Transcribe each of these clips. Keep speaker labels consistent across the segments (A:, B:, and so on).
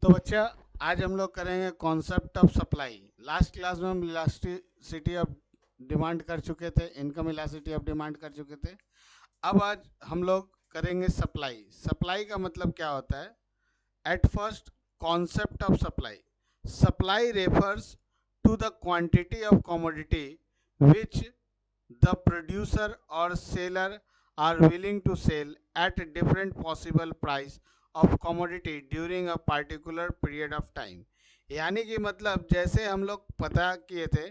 A: तो बच्चा, आज हम लोग करेंगे concept of supply. Last class में हम इलास्टिसिटी ऑफ डिमांड कर चुके थे, इनकम इलास्टिसिटी ऑफ डिमांड कर चुके थे। अब आज हम लोग करेंगे सप्लाई। सप्लाई का मतलब क्या होता है? At first, concept of supply. Supply refers to the quantity of commodity which the producer or seller are willing to sell at a different possible price of commodity during a particular period of time। यानी कि मतलब जैसे हम लोग पता किए थे,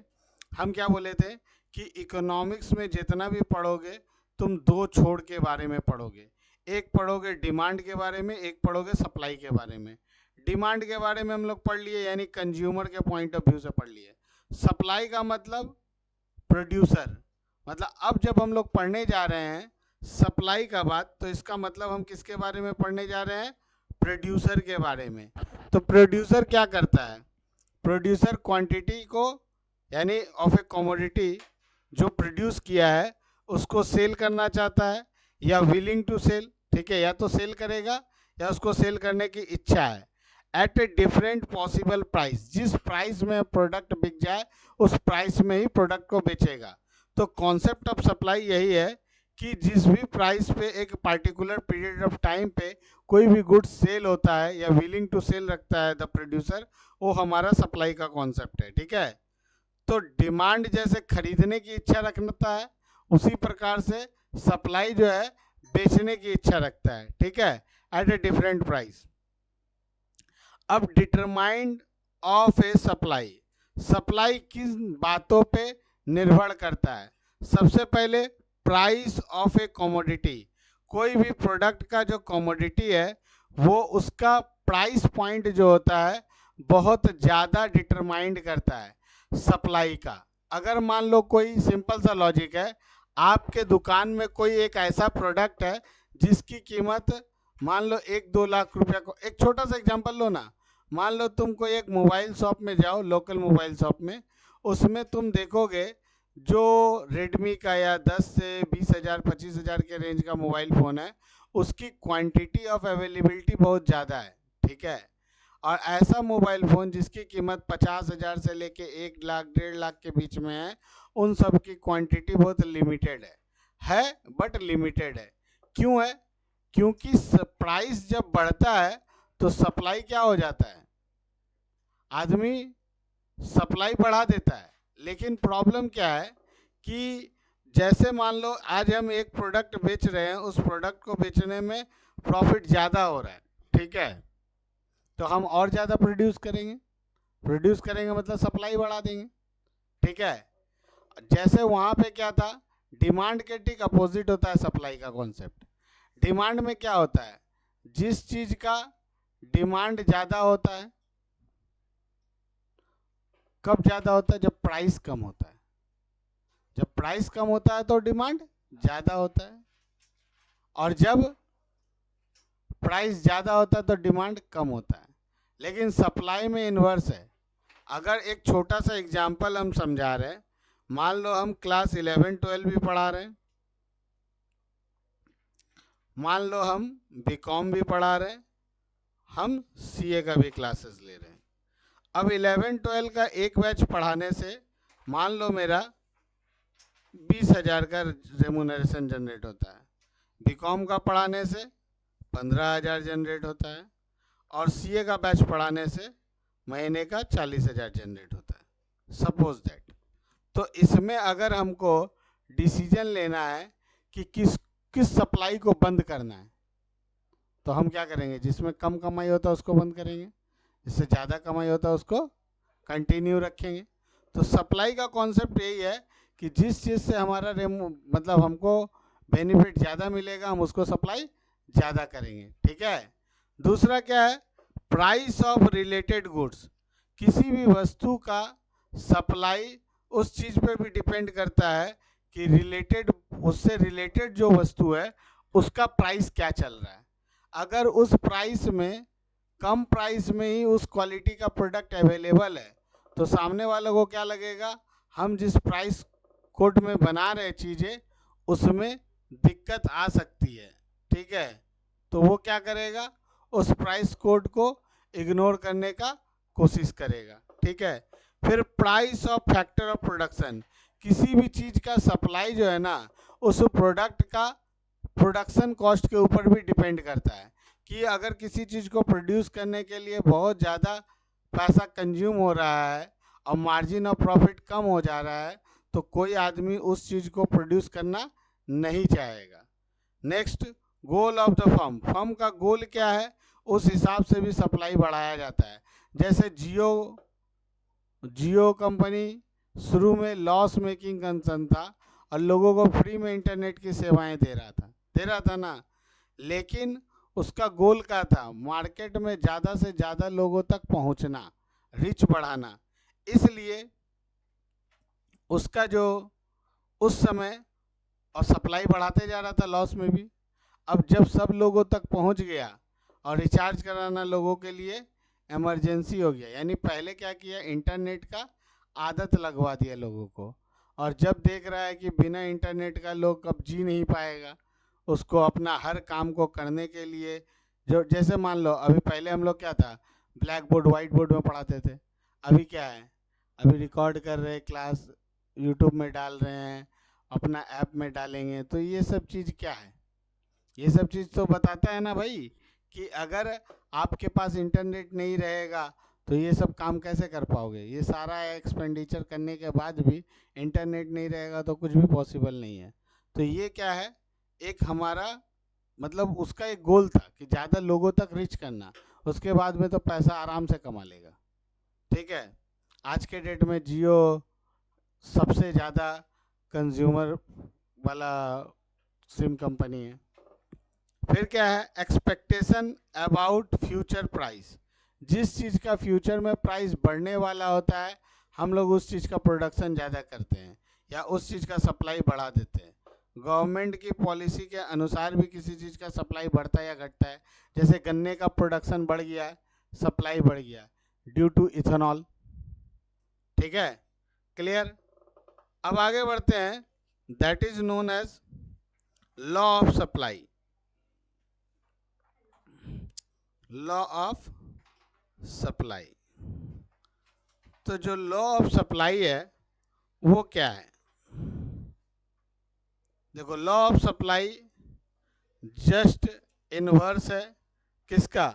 A: हम क्या बोले थे कि इकोनॉमिक्स में जितना भी पढ़ोगे तुम दो छोड़ के बारे में पढ़ोगे। एक पढ़ोगे डिमांड के बारे में, एक पढ़ोगे सप्लाई के बारे में। डिमांड के बारे में हम लोग पढ़ लिए, यानी कंज्यूमर के पॉइंट ऑफ व्यू से पढ़ लिए। सप्लाई का मतलब प्रोड्यूसर। मतलब अब जब हम लोग पढ़ने जा रहे हैं सप्लाई का बात, तो इसका मतलब हम किसके बारे में पढ़ने जा रहे हैं? प्रोड्यूसर के बारे में। तो प्रोड्यूसर क्या करता है? प्रोड्यूसर क्वांटिटी को, यानी ऑफ ए कमोडिटी जो प्रोड्यूस किया है उसको सेल करना चाहता है, या विलिंग टू सेल। ठीक है, या तो सेल करेगा या उसको सेल करने की इच्छा है। At a different possible price, जिस प्राइस में प्रोडक्ट बिक जाए उस प्राइस में ही प्रोडक्ट को बेचेगा। तो कॉन्सेप्ट ऑफ सप्लाई यही है कि जिस भी प्राइस पे एक पार्टिकुलर पीरियड ऑफ टाइम पे कोई भी गुड्स सेल होता है या विलिंग टू सेल रखता है द प्रोड्यूसर, वो हमारा सप्लाई का कॉन्सेप्ट है। ठीक है, तो डिमांड जैसे खरीदने की इच्छा रखता है, उसी प्रकार से सप्लाई जो है बेचने की इच्छा रखता है। ठीक है, एट ए डिफरेंट प्राइस। अब determined of A supply, supply किस बातों पे निर्भर करता है? सबसे पहले प्राइस ऑफ ए कमोडिटी। कोई भी प्रोडक्ट का जो कमोडिटी है वो उसका प्राइस पॉइंट जो होता है बहुत ज़्यादा डिटरमाइंड करता है सप्लाई का। अगर मान लो कोई सिंपल सा लॉजिक है, आपके दुकान में कोई एक ऐसा प्रोडक्ट है जिसकी कीमत मान लो 1-2 लाख रुपया को, एक छोटा सा एग्जांपल लो ना। मान लो तुम कोई एक मोबाइल शॉप में जाओ, लोकल मोबाइल शॉप में, उसमें तुम देखोगे जो रेडमी का या 10 से 20,000 25,000 के रेंज का मोबाइल फ़ोन है, उसकी क्वांटिटी ऑफ अवेलेबिलिटी बहुत ज़्यादा है। ठीक है, और ऐसा मोबाइल फ़ोन जिसकी कीमत 50,000 से लेके 1 लाख 1.5 लाख के बीच में है, उन सब की क्वांटिटी बहुत लिमिटेड है बट लिमिटेड है। क्यों है? क्योंकि प्राइस जब बढ़ता है तो सप्लाई क्या हो जाता है? आदमी सप्लाई बढ़ा देता है। लेकिन प्रॉब्लम क्या है कि जैसे मान लो आज हम एक प्रोडक्ट बेच रहे हैं, उस प्रोडक्ट को बेचने में प्रॉफिट ज़्यादा हो रहा है। ठीक है, तो हम और ज़्यादा प्रोड्यूस करेंगे। प्रोड्यूस करेंगे मतलब सप्लाई बढ़ा देंगे। ठीक है, जैसे वहाँ पे क्या था, डिमांड के ठीक अपोजिट होता है सप्लाई का कॉन्सेप्ट। डिमांड में क्या होता है? जिस चीज़ का डिमांड ज़्यादा होता है, कब ज़्यादा होता है? जब प्राइस कम होता है। जब प्राइस कम होता है तो डिमांड ज़्यादा होता है, और जब प्राइस ज़्यादा होता है तो डिमांड कम होता है। लेकिन सप्लाई में इन्वर्स है। अगर एक छोटा सा एग्जांपल हम समझा रहे हैं, मान लो हम क्लास 11-12 भी पढ़ा रहे हैं, मान लो हम बीकॉम भी पढ़ा रहे हैं, हम सीए का भी क्लासेस ले रहे हैं। अब 11-12 का एक बैच पढ़ाने से मान लो मेरा 20,000 का रेमुनरेशन जनरेट होता है, बीकॉम का पढ़ाने से 15,000 जनरेट होता है, और सीए का बैच पढ़ाने से महीने का 40,000 जनरेट होता है, सपोज दैट। तो इसमें अगर हमको डिसीजन लेना है कि किस किस सप्लाई को बंद करना है, तो हम क्या करेंगे? जिसमें कम कमाई होता है उसको बंद करेंगे, जिससे ज़्यादा कमाई होता है उसको कंटिन्यू रखेंगे। तो सप्लाई का कॉन्सेप्ट यही है कि जिस चीज़ से हमारा मतलब हमको बेनिफिट ज़्यादा मिलेगा, हम उसको सप्लाई ज़्यादा करेंगे। ठीक है, दूसरा क्या है? Price of related goods. किसी भी वस्तु का सप्लाई उस चीज़ पे भी डिपेंड करता है कि रिलेटेड, उससे रिलेटेड जो वस्तु है उसका प्राइस क्या चल रहा है। अगर उस प्राइस में, कम प्राइस में ही उस क्वालिटी का प्रोडक्ट अवेलेबल है, तो सामने वालों को क्या लगेगा? हम जिस प्राइस कोड में बना रहे चीज़ें उसमें दिक्कत आ सकती है। ठीक है, तो वो क्या करेगा? उस प्राइस कोड को इग्नोर करने का कोशिश करेगा। ठीक है। फिर price of factor of production, किसी भी चीज का सप्लाई जो है ना, उस प्रोडक्ट का प्रोडक्शन कॉस्ट के ऊपर भी डिपेंड करता है कि अगर किसी चीज को प्रोड्यूस करने के लिए बहुत ज़्यादा पैसा कंज्यूम हो रहा है और मार्जिन ऑफ प्रॉफिट कम हो जा रहा है, तो कोई आदमी उस चीज को प्रोड्यूस करना नहीं चाहेगा। Next, goal of the firm, firm का गोल क्या है, उस हिसाब से भी सप्लाई बढ़ाया जाता है। जैसे जियो कंपनी शुरू में लॉस मेकिंग कंसर्न था और लोगों को फ्री में इंटरनेट की सेवाएं दे रहा था ना, लेकिन उसका गोल क्या था, मार्केट में ज़्यादा से ज़्यादा लोगों तक पहुंचना, रिच बढ़ाना। इसलिए उसका जो उस समय और सप्लाई बढ़ाते जा रहा था लॉस में भी। अब जब सब लोगों तक पहुंच गया और रिचार्ज कराना लोगों के लिए इमरजेंसी हो गया, यानी पहले क्या किया, इंटरनेट का आदत लगवा दिया लोगों को, और जब देख रहा है कि बिना इंटरनेट का लोग अब जी नहीं पाएगा, उसको अपना हर काम को करने के लिए, जो जैसे मान लो अभी पहले हम लोग क्या था, ब्लैक बोर्ड वाइट बोर्ड में पढ़ाते थे, अभी क्या है, अभी रिकॉर्ड कर रहे क्लास, यूट्यूब में डाल रहे हैं, अपना ऐप में डालेंगे। तो ये सब चीज़ क्या है, ये सब चीज़ तो बताता है ना भाई कि अगर आपके पास इंटरनेट नहीं रहेगा तो ये सब काम कैसे कर पाओगे। ये सारा एक्सपेंडिचर करने के बाद भी इंटरनेट नहीं रहेगा तो कुछ भी पॉसिबल नहीं है। तो ये क्या है, एक हमारा मतलब उसका एक गोल था कि ज़्यादा लोगों तक रीच करना, उसके बाद में तो पैसा आराम से कमा लेगा। ठीक है। आज के डेट में जियो सबसे ज़्यादा कंज्यूमर वाला सिम कंपनी है। फिर क्या है, एक्सपेक्टेशन अबाउट फ्यूचर प्राइस, जिस चीज़ का फ्यूचर में प्राइस बढ़ने वाला होता है हम लोग उस चीज़ का प्रोडक्शन ज़्यादा करते हैं या उस चीज़ का सप्लाई बढ़ा देते हैं। गवर्नमेंट की पॉलिसी के अनुसार भी किसी चीज़ का सप्लाई बढ़ता है या घटता है। जैसे गन्ने का प्रोडक्शन बढ़ गया है, सप्लाई बढ़ गया ड्यू टू इथेनॉल। ठीक है, क्लियर। अब आगे बढ़ते हैं, that is known as law of supply. Law of supply, तो जो लॉ ऑफ सप्लाई है वो क्या है, देखो law of supply just inverse है किसका,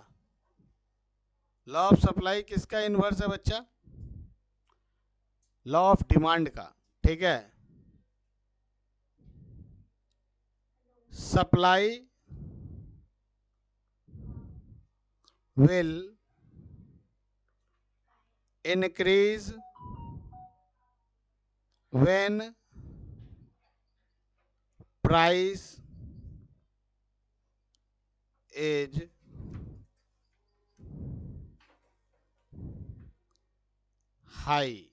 A: लॉ ऑफ सप्लाई किसका इनवर्स है बच्चा, लॉ ऑफ डिमांड का। ठीक है, supply will increase when price is high।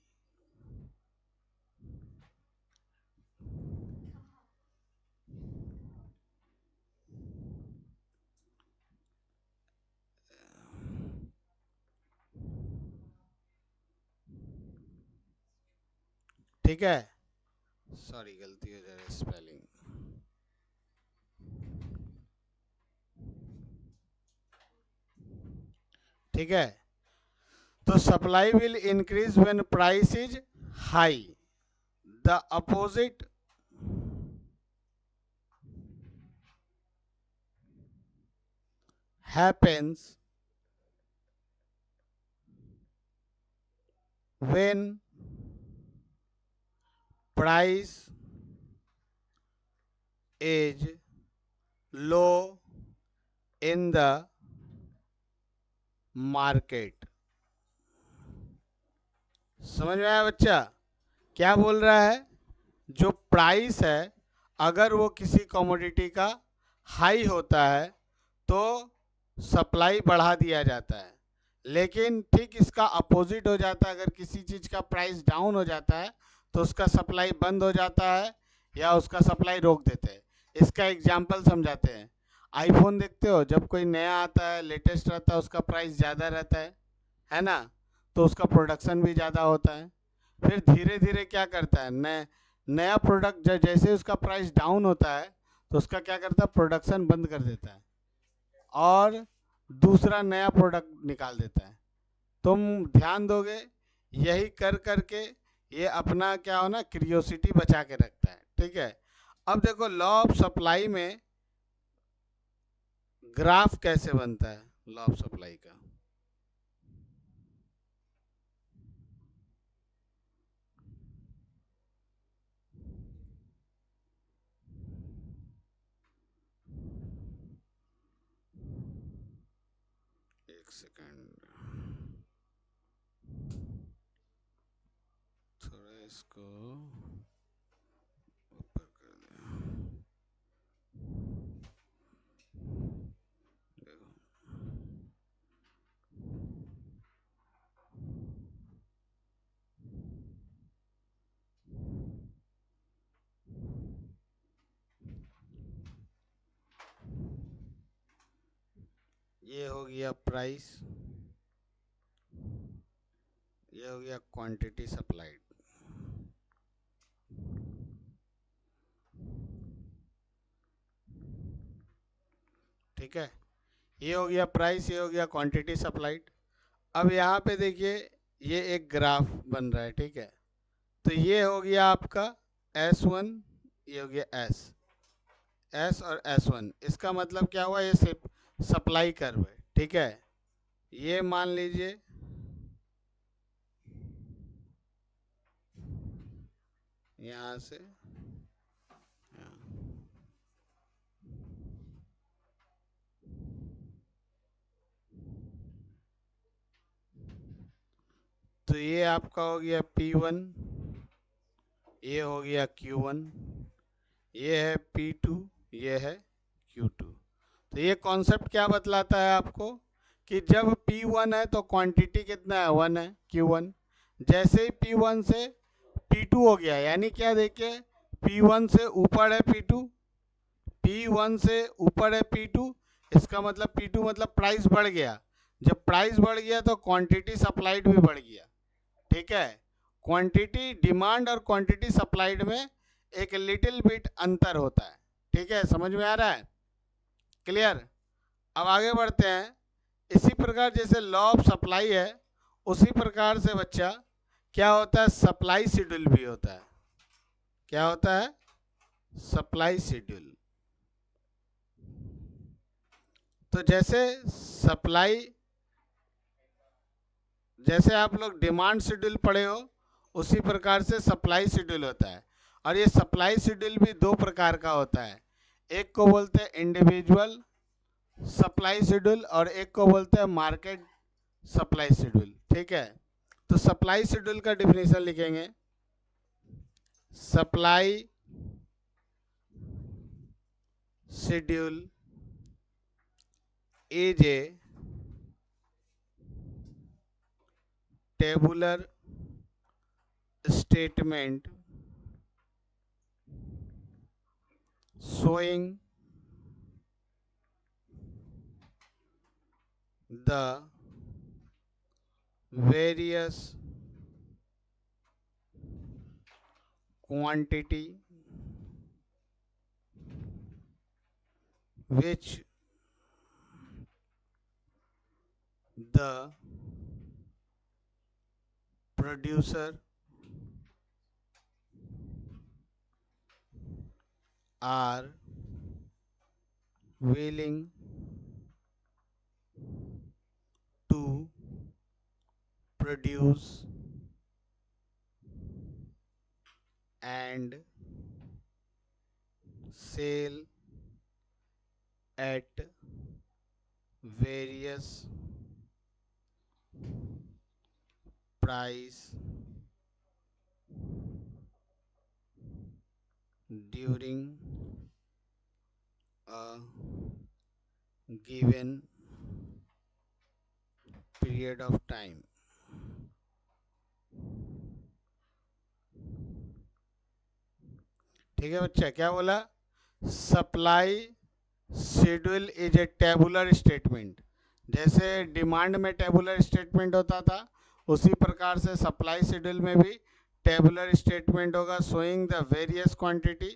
A: ठीक है, सॉरी गलती हो जा रही है स्पेलिंग। ठीक है, तो supply will increase when price is high, the opposite happens when price is low in the market। समझ में आया बच्चा, क्या बोल रहा है, जो प्राइस है अगर वो किसी कमोडिटी का हाई होता है तो सप्लाई बढ़ा दिया जाता है, लेकिन ठीक इसका अपोजिट हो जाता है, अगर किसी चीज़ का प्राइस डाउन हो जाता है तो उसका सप्लाई बंद हो जाता है या उसका सप्लाई रोक देते हैं। इसका एग्जाम्पल समझाते हैं। आईफोन देखते हो, जब कोई नया आता है लेटेस्ट रहता है उसका प्राइस ज़्यादा रहता है ना, तो उसका प्रोडक्शन भी ज़्यादा होता है। फिर धीरे धीरे क्या करता है, नया प्रोडक्ट जैसे उसका प्राइस डाउन होता है तो उसका क्या करता है, प्रोडक्शन बंद कर देता है, और दूसरा नया प्रोडक्ट निकाल देता है। तुम ध्यान दोगे, यही कर करके ये अपना क्या हो ना, क्यूरियोसिटी बचा के रखता है। ठीक है, अब देखो लॉ ऑफ सप्लाई में ग्राफ कैसे बनता है, लॉ ऑफ सप्लाई का। एक सेकंड, थोड़ा इसको ऊपर कर दे। देखो, ये हो गया प्राइस, ये हो गया क्वांटिटी सप्लाइड। ठीक है, ये हो गया प्राइस, ये हो गया क्वांटिटी सप्लाइड। अब यहाँ पे देखिए ये एक ग्राफ बन रहा है। ठीक है, तो ये हो गया आपका S1, ये हो गया S और S1। इसका मतलब क्या हुआ, ये सिर्फ सप्लाई कर्व है। ठीक है, ये मान लीजिए यहाँ से यहाँ। तो ये आपका हो गया P1, ये हो गया Q1, ये है P2, ये है Q2। तो ये कॉन्सेप्ट क्या बतलाता है आपको कि जब P1 है तो क्वांटिटी कितना है, 1 है, Q1। जैसे ही P1 से P2 हो गया, यानी क्या देखिए, P1 से ऊपर है P2, P1 से ऊपर है P2, इसका मतलब P2 मतलब प्राइस बढ़ गया। जब प्राइस बढ़ गया तो क्वांटिटी सप्लाइड भी बढ़ गया। ठीक है, क्वांटिटी डिमांड और क्वांटिटी सप्लाइड में एक लिटिल बिट अंतर होता है। ठीक है, समझ में आ रहा है, क्लियर। अब आगे बढ़ते हैं। इसी प्रकार जैसे लॉ ऑफ सप्लाई है, उसी प्रकार से बच्चा क्या होता है, सप्लाई शेड्यूल भी होता है। क्या होता है, सप्लाई शेड्यूल। तो जैसे सप्लाई, जैसे आप लोग डिमांड शेड्यूल पढ़े हो, उसी प्रकार से सप्लाई शेड्यूल होता है। और ये सप्लाई शेड्यूल भी दो प्रकार का होता है, एक को बोलते हैं इंडिविजुअल सप्लाई शेड्यूल और एक को बोलते हैं मार्केट सप्लाई शेड्यूल। ठीक है, तो सप्लाई शेड्यूल का डिफिनेशन लिखेंगे, supply schedule is A tabular statement showing the various quantity which the producer are willing to produce and sell at various price during a given period of time। ठीक है बच्चा, क्या बोला, supply schedule is a tabular statement. जैसे demand में tabular statement होता था, उसी प्रकार से सप्लाई शेड्यूल में भी टेबुलर स्टेटमेंट होगा, शोइंग द वेरियस क्वांटिटी,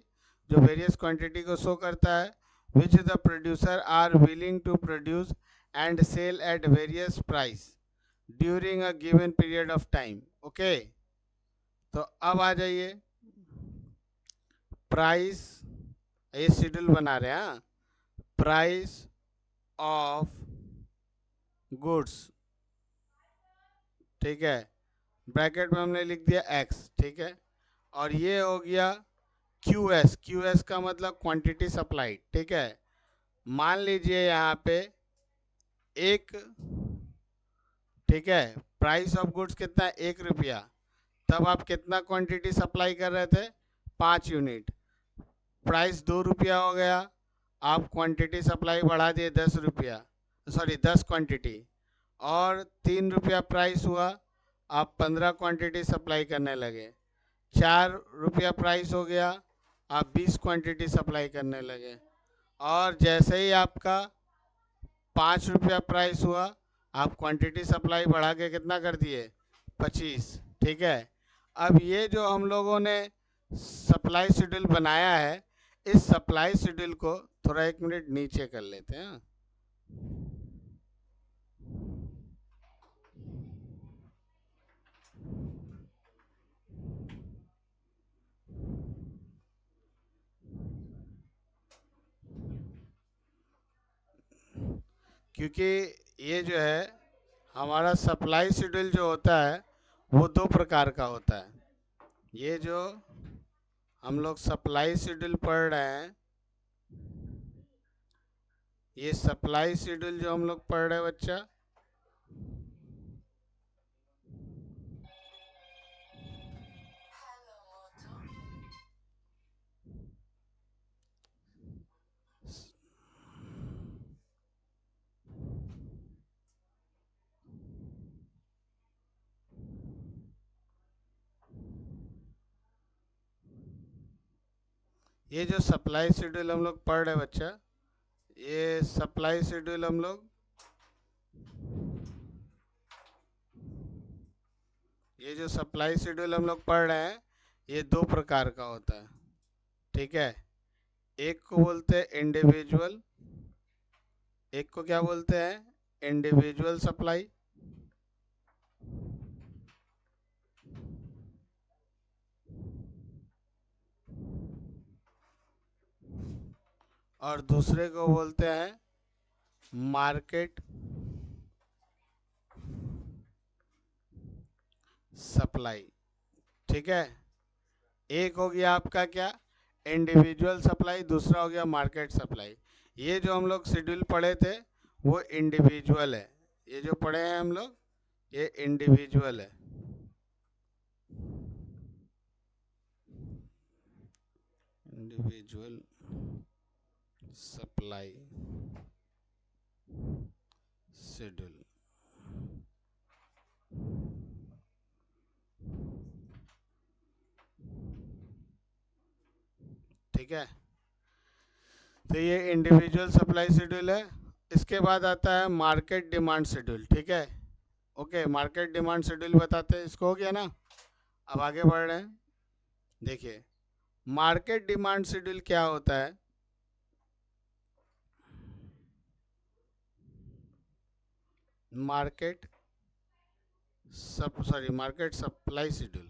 A: जो वेरियस क्वांटिटी को शो करता है, which the producer are willing to produce and sell at various price during a given period of time. Okay, तो अब आ जाइए प्राइस, ये शेड्यूल बना रहे हैं हाँ, प्राइस ऑफ गुड्स, ठीक है, ब्रैकेट में हमने लिख दिया एक्स, ठीक है, और ये हो गया क्यूएस, क्यूएस का मतलब क्वांटिटी सप्लाई, ठीक है। मान लीजिए यहाँ पे एक, ठीक है, प्राइस ऑफ गुड्स कितना है, 1 रुपया, तब आप कितना क्वांटिटी सप्लाई कर रहे थे, 5 यूनिट। प्राइस 2 रुपया हो गया, आप क्वांटिटी सप्लाई बढ़ा दिए 10 रुपया, सॉरी 10 क्वांटिटी, और 3 रुपया प्राइस हुआ, आप 15 क्वांटिटी सप्लाई करने लगे। 4 रुपया प्राइस हो गया, आप 20 क्वांटिटी सप्लाई करने लगे, और जैसे ही आपका 5 रुपया प्राइस हुआ, आप क्वांटिटी सप्लाई बढ़ा के कितना कर दिए, 25, ठीक है। अब ये जो हम लोगों ने सप्लाई शेड्यूल बनाया है, इस सप्लाई शेड्यूल को थोड़ा 1 मिनट नीचे कर लेते हैं। क्योंकि ये जो है हमारा सप्लाई शेड्यूल जो होता है वो 2 प्रकार का होता है। ये जो हम लोग सप्लाई शेड्यूल पढ़ रहे हैं, ये सप्लाई शेड्यूल जो हम लोग पढ़ रहे हैं बच्चा, ये जो सप्लाई शेड्यूल हम लोग पढ़ रहे हैं बच्चा, ये सप्लाई शेड्यूल हम लोग, ये जो सप्लाई शेड्यूल हम लोग पढ़ रहे हैं, ये 2 प्रकार का होता है, ठीक है। एक को बोलते हैं इंडिविजुअल, एक को क्या बोलते हैं, इंडिविजुअल सप्लाई, और दूसरे को बोलते हैं मार्केट सप्लाई, ठीक है। एक हो गया आपका क्या, इंडिविजुअल सप्लाई, दूसरा हो गया मार्केट सप्लाई। ये जो हम लोग शेड्यूल पढ़े थे वो इंडिविजुअल है, ये जो पढ़े हैं हम लोग ये इंडिविजुअल है, इंडिविजुअल सप्लाई शेड्यूल, ठीक है। तो ये इंडिविजुअल सप्लाई शेड्यूल है। इसके बाद आता है मार्केट डिमांड शेड्यूल, ठीक है। ओके, मार्केट डिमांड शेड्यूल बताते हैं, इसको हो गया ना। अब आगे बढ़ रहे हैं, देखिए मार्केट डिमांड शेड्यूल क्या होता है। मार्केट मार्केट सप्लाई शेड्यूल,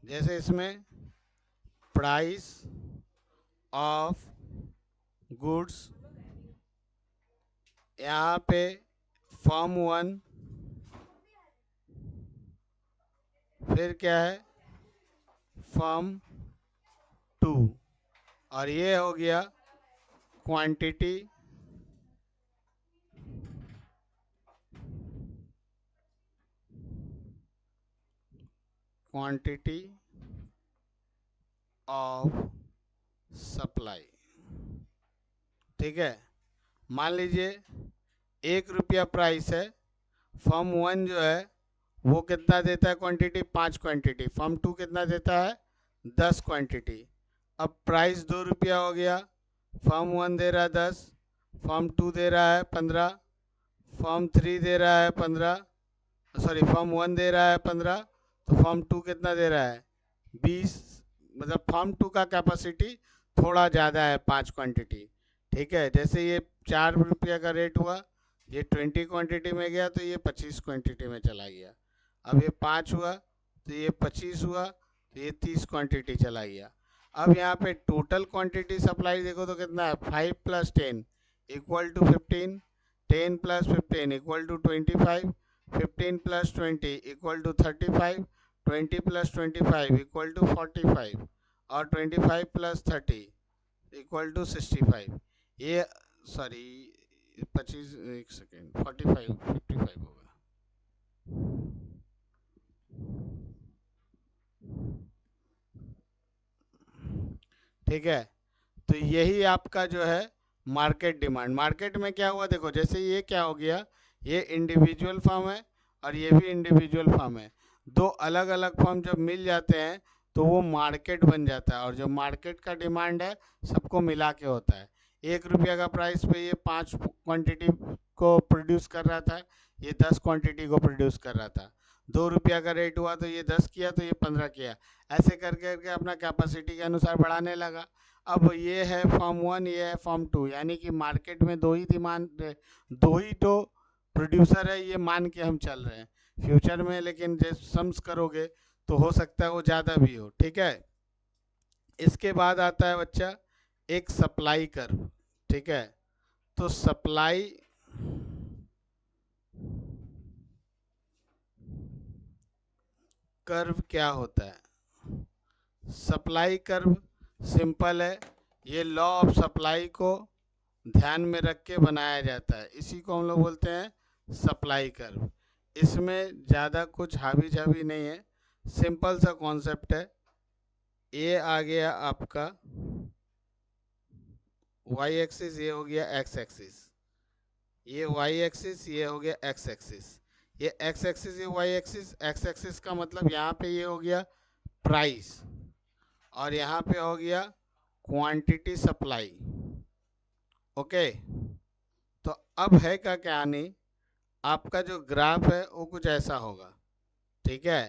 A: जैसे इसमें प्राइस ऑफ गुड्स, यहाँ पे फॉर्म 1, फिर क्या है फॉर्म 2, और ये हो गया क्वांटिटी ऑफ सप्लाई, ठीक है। मान लीजिए 1 रुपया प्राइस है, फॉर्म 1 जो है वो कितना देता है क्वांटिटी, 5 क्वांटिटी, फॉर्म 2 कितना देता है, 10 क्वांटिटी। अब प्राइस 2 रुपया हो गया, फॉर्म 1 दे रहा है 10, फॉर्म 2 दे रहा है 15, फॉर्म 3 दे रहा है 15, फॉर्म 1 दे रहा है 15, तो फॉर्म 2 कितना दे रहा है 20, मतलब फॉर्म 2 का कैपेसिटी थोड़ा ज़्यादा है 5 क्वांटिटी। ठीक है, जैसे ये 4 रुपये का रेट हुआ, ये 20 क्वांटिटी में गया तो ये 25 क्वांटिटी में चला गया। अब ये 5 हुआ तो ये 25 हुआ तो ये 30 क्वांटिटी चला गया। अब यहाँ पे टोटल क्वांटिटी सप्लाई देखो तो कितना है 5 + 10 = 15, 10 + 15 = 25, 15 + 20 = 35, 20 + 25 = 45 और 25 + 30 = 65। ये सॉरी 25, एक सेकेंड, 45 55 होगा। ठीक है, तो यही आपका जो है मार्केट डिमांड। मार्केट में क्या हुआ देखो, जैसे ये क्या हो गया, ये इंडिविजुअल फर्म है और ये भी इंडिविजुअल फर्म है। दो अलग अलग फर्म जब मिल जाते हैं तो वो मार्केट बन जाता है, और जो मार्केट का डिमांड है सबको मिला के होता है। 1 रुपये का प्राइस पे ये 5 क्वांटिटी को प्रोड्यूस कर रहा था, ये 10 क्वांटिटी को प्रोड्यूस कर रहा था। 2 रुपया का रेट हुआ तो ये 10 किया तो ये 15 किया, ऐसे करके करके अपना कैपेसिटी के अनुसार बढ़ाने लगा। अब ये है फॉर्म 1, ये है फॉर्म 2, यानी कि मार्केट में दो ही डिमांड, दो ही तो प्रोड्यूसर है, ये मान के हम चल रहे हैं फ्यूचर में। लेकिन जब सम्स करोगे तो हो सकता है वो ज़्यादा भी हो। ठीक है, इसके बाद आता है बच्चा एक सप्लाई कर्व। ठीक है, तो सप्लाई कर्व क्या होता है? सप्लाई कर्व सिंपल है, ये लॉ ऑफ सप्लाई को ध्यान में रख के बनाया जाता है, इसी को हम लोग बोलते हैं सप्लाई कर्व। इसमें ज़्यादा कुछ हावी जावी नहीं है, सिंपल सा कॉन्सेप्ट है। ये आ गया आपका वाई एक्सिस, ये हो गया एक्स एक्सिस, ये वाई एक्सिस, ये हो गया एक्स एक्सिस, ये एक्स एक्सिस, ये वाई एक्सिस। एक्स एक्सिस का मतलब यहाँ पे ये हो गया प्राइस, और यहाँ पे हो गया क्वांटिटी सप्लाई। ओके, तो अब है का क्या नहीं, आपका जो ग्राफ है वो कुछ ऐसा होगा। ठीक है,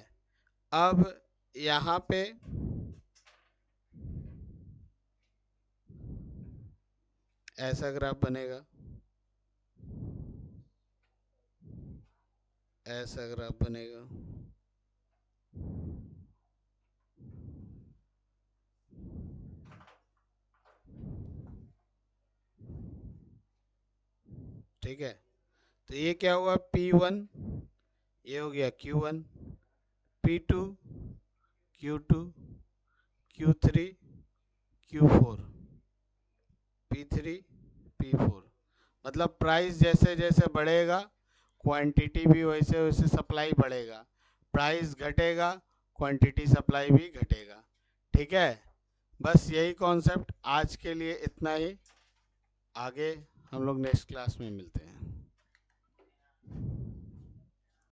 A: अब यहाँ पे ऐसा ग्राफ बनेगा, ऐसा ग्राफ बनेगा, ठीक है। तो ये क्या हुआ P1, ये हो गया Q1, P2, Q2, Q3, Q4, P3, P4। मतलब प्राइस जैसे जैसे बढ़ेगा क्वांटिटी भी वैसे वैसे सप्लाई बढ़ेगा, प्राइस घटेगा क्वांटिटी सप्लाई भी घटेगा। ठीक है, बस यही कॉन्सेप्ट, आज के लिए इतना ही। आगे हम लोग नेक्स्ट क्लास में मिलते हैं।